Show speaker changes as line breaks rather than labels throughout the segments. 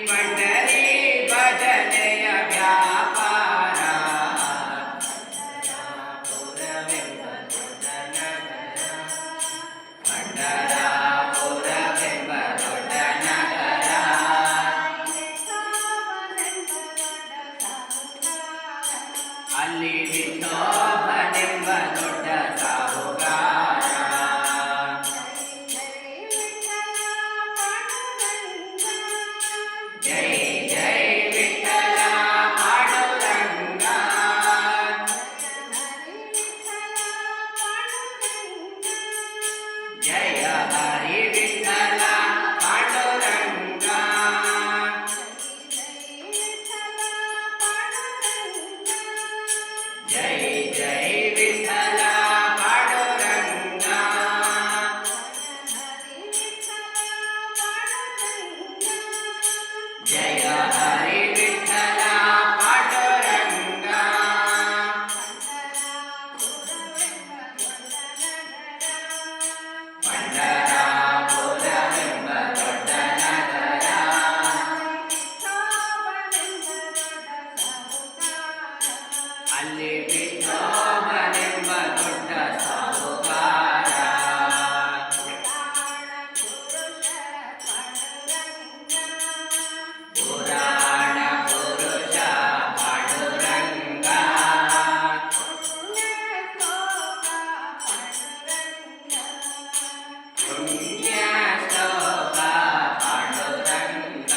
ಪಂಡರಿ ಭಜನೆಯ ವ್ಯಾಪಾರ ಪುರವೆಂಬ ದೊಡ್ಡ ನಗರ ಪಂಡರಾಪುರವೆಂಬ ದೊಡ್ಡ ನಗರ ಅಲ್ಲಿ ವಿಠೋಬನೆಂಬ ದೊಡ್ಡ ಸಾಹುಕಾರ ಜೈ ಜೈ ವಿಠಲ ಪಾಂಡುರಂಗ ಜಯ ಹರಿ ವಿಠಲ ಪಾಂಡುರಂಗ ಜೈ ಜೈ ವಿಠಲ ಪಾಂಡುರಂಗ ಜಯ ಹರಿ ವಿಠಲ ಪಾಂಡುರಂಗ ಪಂಡರಾಪುರವೆಂಬ ದೊಡ್ಡ ನಗರ ಅಲ್ಲಿ ವಿಠೋಬನೆಂಬ ದೊಡ್ಡ ಸಾಹುಕಾರ ಪುರಾಣ ಪುರುಷ ಪಾಂಡುರಂಗ ಪುಣ್ಯ ಶ್ಲೋಕ ಪಾಂಡುರಂಗ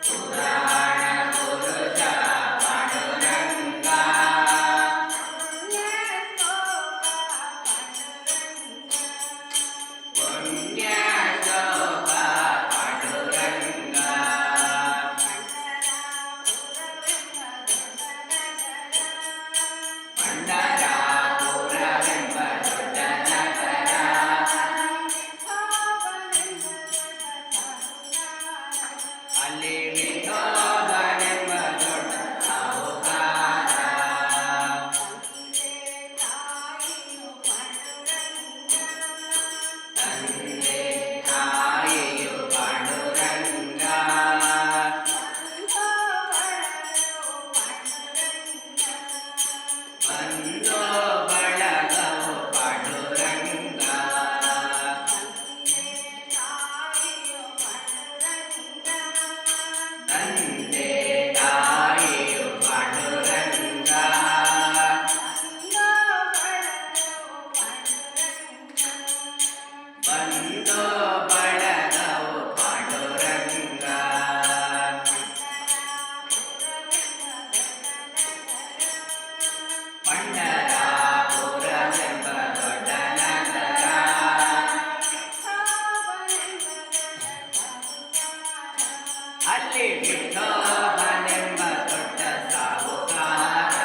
ಪುರಾಣ ಪುರುಷ ಪಾಂಡುರಂಗ ಪುಣ್ಯ ಶ್ಲೋಕ ಪಾಂಡುರಂಗ ಪಂಡರಾಪುರವೆಂಬ ದೊಡ್ಡ ನಗರ ಅಲ್ಲಿ ವಿಠೋಬನೆಂಬ ದೊಡ್ಡ ಸಾಹುಕಾರ ತಂದೆ ತಾಯಿಯು ಪಾಂಡುರಂಗ ಬಂಧು ಬಳಗವು ಪಾಂಡುರಂಗ ತಂದೆ ತಾಯಿಯು ಪಾಂಡುರಂಗ ಬಂಧು ಬಳಗವು ಪಾಂಡುರಂಗ ಪಂಡರಾಪುರವೆಂಬ ದೊಡ್ಡ ನಗರ ಅಲ್ಲಿ ವಿಠೋಬನೆಂಬ ದೊಡ್ಡ ಸಾಹುಕಾರ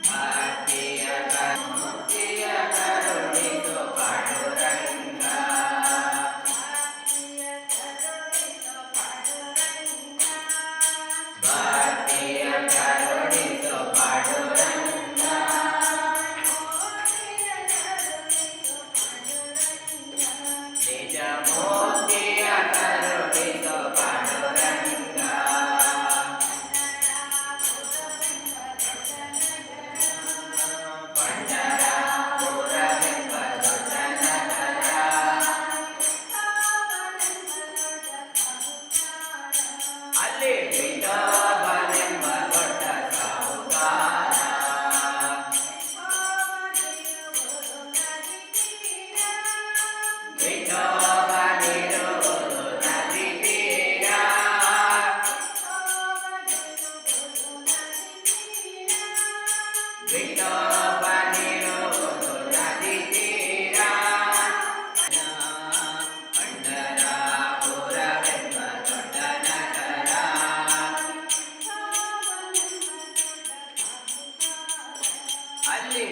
ಭಕ್ತಿಯ ಮುಕ್ತಿಯ ಕರುಣಿಸು ಪಾಂಡುರಂಗ ಭಕ್ತಿಯ ಕರುಣಿಸು ಪಾಂಡುರಂಗ ನಿಜ ಮುಕ್ತಿಯ ಕರುಣಿಸು ಪಾಂಡುರಂಗ ಪಂಡರಾಪುರವೆಂಬ ದೊಡ್ಡ ನಗರ ಅಲ್ಲಿ ವಿಠೋಬನೆಂಬ ದೊಡ್ಡ ಸಾಹುಕಾರ ವಿಠೋಬನಿರುವುದು ನದಿ ತೀರ ವಿಠೋಬನಿರುವುದು ನದಿ ತೀರ ಪಂಡರಾಪುರವೆಂಬ ದೊಡ್ಡ ನಗರ ಅಲ್ಲಿ